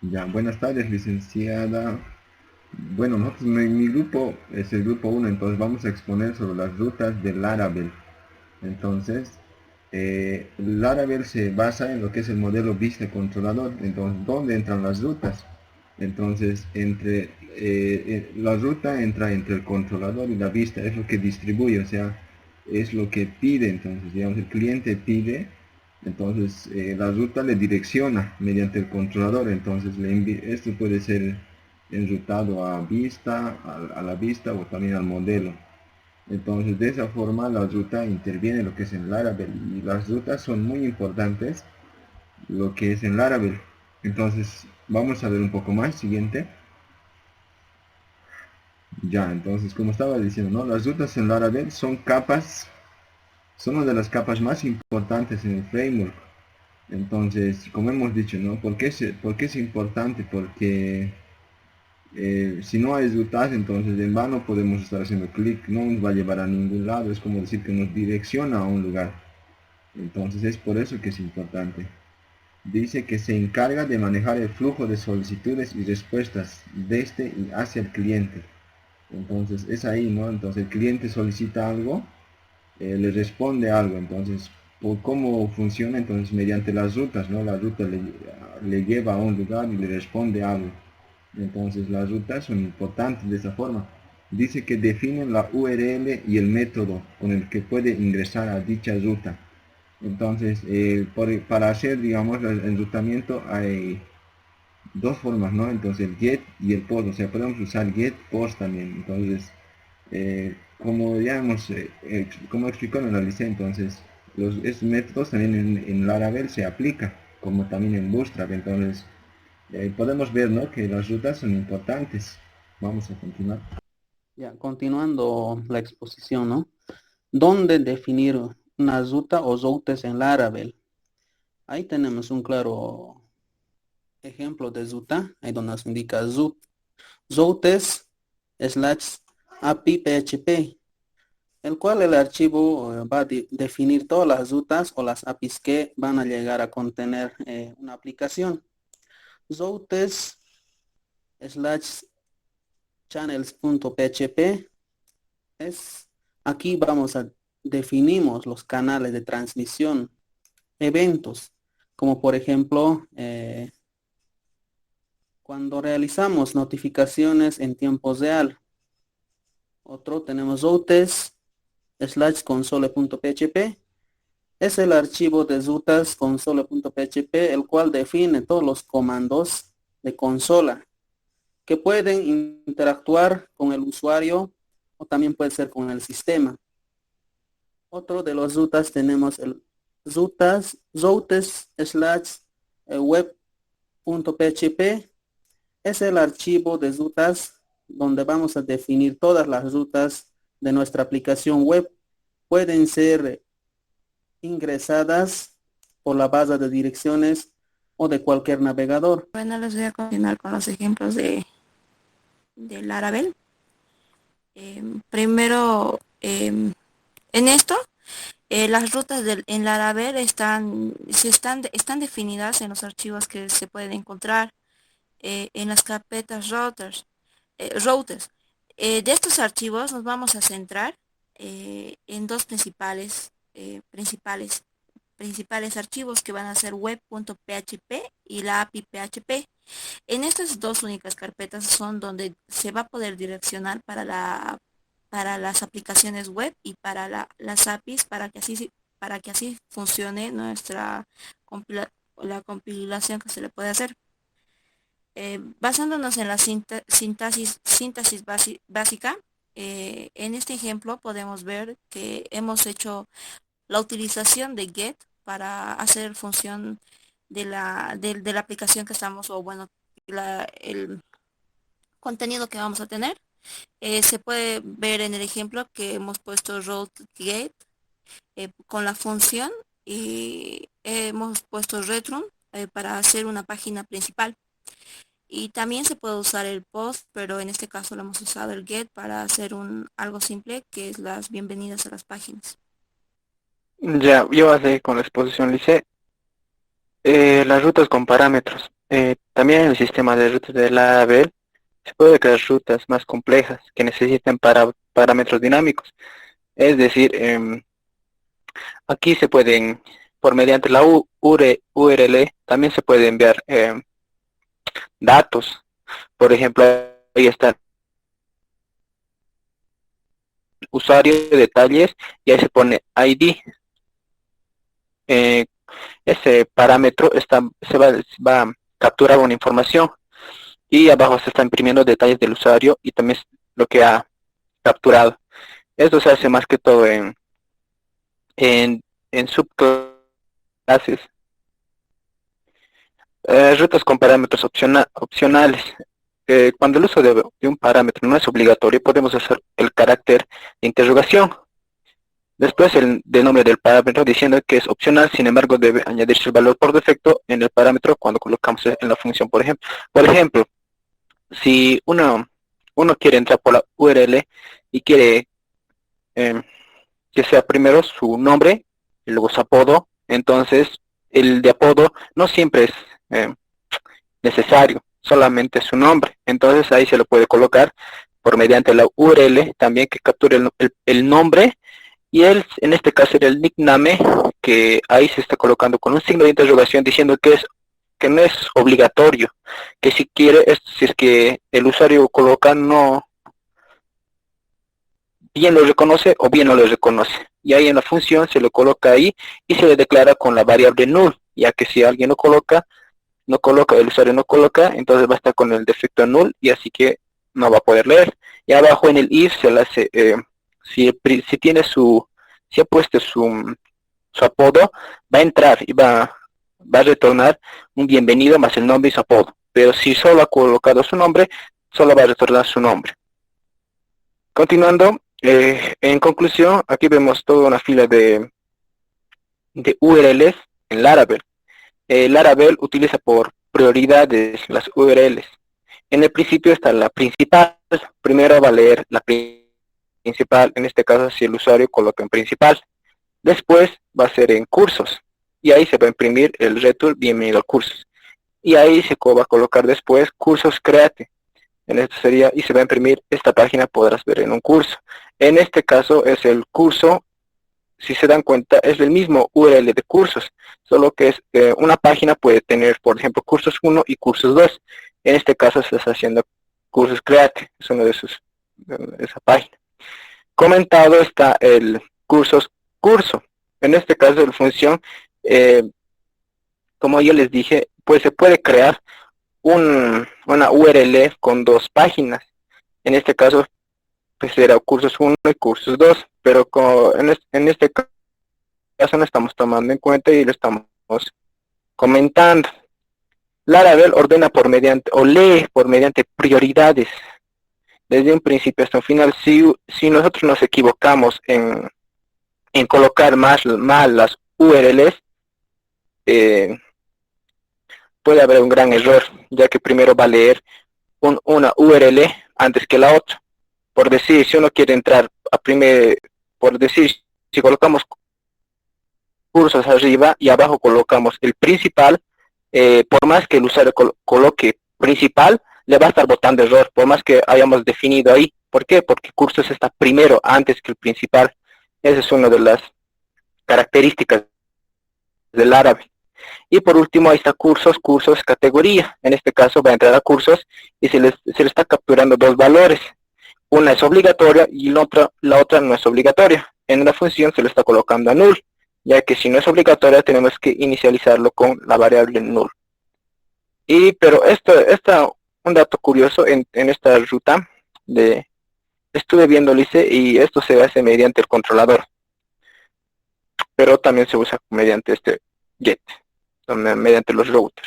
Ya, buenas tardes, licenciada. Bueno, mi grupo es el grupo uno, entonces vamos a exponer sobre las rutas del Laravel. Entonces, el Laravel se basa en lo que es el modelo vista controlador. Entonces, ¿dónde entran las rutas? Entonces, la ruta entra entre el controlador y la vista, es lo que distribuye, o sea, es lo que pide. Entonces, digamos, el cliente pide, entonces la ruta le direcciona mediante el controlador. Entonces, esto puede ser enrutado a vista, a la vista o también al modelo. Entonces, de esa forma la ruta interviene en lo que es en Laravel, y las rutas son muy importantes lo que es en Laravel. Entonces, vamos a ver un poco más. Siguiente. Ya, entonces, como estaba diciendo, ¿no? Las rutas en Laravel son una de las capas más importantes en el framework. Entonces, como hemos dicho, ¿no? ¿Por qué es importante? Porque si no hay rutas, entonces en vano podemos estar haciendo clic, no nos va a llevar a ningún lado, es como decir que nos direcciona a un lugar. Entonces es por eso que es importante. Dice que se encarga de manejar el flujo de solicitudes y respuestas desde y hacia el cliente. Entonces es ahí, ¿no? Entonces el cliente solicita algo, le responde algo. Entonces, ¿por cómo funciona? Entonces mediante las rutas, ¿no? La ruta le lleva a un lugar y le responde algo. Entonces las rutas son importantes de esa forma. Dice que definen la URL y el método con el que puede ingresar a dicha ruta. Entonces, para hacer, digamos, el enrutamiento hay dos formas, ¿no? Entonces, el get y el post, o sea, podemos usar get, post también. Entonces, como ya como explicó en la lista, entonces, estos métodos también en Laravel se aplica, como también en Bootstrap. Entonces, podemos ver, ¿no? Que las rutas son importantes. Vamos a continuar. Ya, continuando la exposición, ¿no? ¿Dónde definir una ruta o routes en Laravel? Ahí tenemos un claro ejemplo de ruta, ahí donde nos indica routes slash API PHP, el cual el archivo va a definir todas las rutas o las APIs que van a llegar a contener una aplicación. Routes slash channels.php es, aquí vamos a definimos los canales de transmisión, eventos, como por ejemplo, cuando realizamos notificaciones en tiempo real. Otro tenemos routes slash console.php. Es el archivo de rutas console.php, el cual define todos los comandos de consola que pueden interactuar con el usuario o también puede ser con el sistema. Otro de los rutas tenemos el routes slash web.php. Es el archivo de rutas donde vamos a definir todas las rutas de nuestra aplicación web. Pueden ser ingresadas por la base de direcciones o de cualquier navegador. Bueno, les voy a continuar con los ejemplos de Laravel. Primero, en esto, las rutas en Laravel están definidas en los archivos que se pueden encontrar en las carpetas routers. De estos archivos nos vamos a centrar en dos principales archivos que van a ser web.php y la API PHP. En estas dos únicas carpetas son donde se va a poder direccionar para las aplicaciones web y para las APIs para que así funcione la compilación que se le puede hacer. Basándonos en la sintaxis básica, en este ejemplo podemos ver que hemos hecho la utilización de get para hacer función de la aplicación que estamos, o bueno, el contenido que vamos a tener. Se puede ver en el ejemplo que hemos puesto route get con la función y hemos puesto return para hacer una página principal. Y también se puede usar el post, pero en este caso lo hemos usado el get para hacer algo simple que es las bienvenidas a las páginas. Ya, yo hace con la exposición Lice, las rutas con parámetros. También en el sistema de rutas de Laravel se puede crear rutas más complejas que necesiten parámetros dinámicos. Es decir, aquí se pueden, por mediante la URL, también se puede enviar datos. Por ejemplo, ahí está el usuario, detalles, y ahí se pone ID. Ese parámetro va a capturar una información y abajo se está imprimiendo detalles del usuario y también lo que ha capturado. Esto se hace más que todo en subclases. Rutas con parámetros opcionales. Cuando el uso de un parámetro no es obligatorio, podemos hacer el carácter de interrogación. Después del nombre del parámetro diciendo que es opcional, sin embargo debe añadirse el valor por defecto en el parámetro cuando colocamos en la función, por ejemplo. Por ejemplo, si uno quiere entrar por la URL y quiere que sea primero su nombre y luego su apodo, entonces el de apodo no siempre es necesario, solamente su nombre. Entonces ahí se lo puede colocar por mediante la URL también que capture el nombre, y en este caso sería el nickname, que ahí se está colocando con un signo de interrogación diciendo que no es obligatorio, que si quiere, si es que el usuario coloca, no bien lo reconoce o bien no lo reconoce, y ahí en la función se lo coloca ahí y se le declara con la variable null, ya que si alguien el usuario no coloca, entonces va a estar con el defecto null y así que no va a poder leer. Y abajo en el if se le hace, si ha puesto su apodo, va a entrar y va a retornar un bienvenido más el nombre y su apodo. Pero si solo ha colocado su nombre, solo va a retornar su nombre. Continuando, en conclusión, aquí vemos toda una fila de URLs en Laravel. Laravel utiliza por prioridades las URLs. En el principio está la principal. Primero va a leer la principal, en este caso si el usuario coloca en principal. Después va a ser en cursos, y ahí se va a imprimir el return bienvenido a cursos. Y ahí se va a colocar después cursos create. En esto sería, y se va a imprimir esta página, podrás ver en un curso. En este caso es el curso, si se dan cuenta, es el mismo URL de cursos, solo que es una página puede tener, por ejemplo, cursos 1 y cursos 2. En este caso se está haciendo cursos create, es uno de esa página. Comentado está el cursos curso. En este caso la función, como yo les dije, pues se puede crear una URL con dos páginas. En este caso pues será cursos 1 y cursos 2, pero en este caso no estamos tomando en cuenta y lo estamos comentando. Laravel ordena o lee por mediante prioridades desde un principio hasta un final. Si nosotros nos equivocamos en colocar mal las URLs, puede haber un gran error, ya que primero va a leer una URL antes que la otra. Por decir, si uno quiere entrar por decir, si colocamos cursos arriba y abajo colocamos el principal, por más que el usuario coloque principal, le va a estar botando error, por más que hayamos definido ahí. ¿Por qué? Porque cursos está primero antes que el principal. Esa es una de las características del árabe. Y por último ahí está cursos, categoría. En este caso va a entrar a cursos y se le está capturando dos valores. Una es obligatoria y la otra no es obligatoria. En la función se le está colocando a null, ya que si no es obligatoria tenemos que inicializarlo con la variable null. Pero un dato curioso en esta ruta, estuve viendo y esto se hace mediante el controlador, pero también se usa mediante este get, mediante los routers.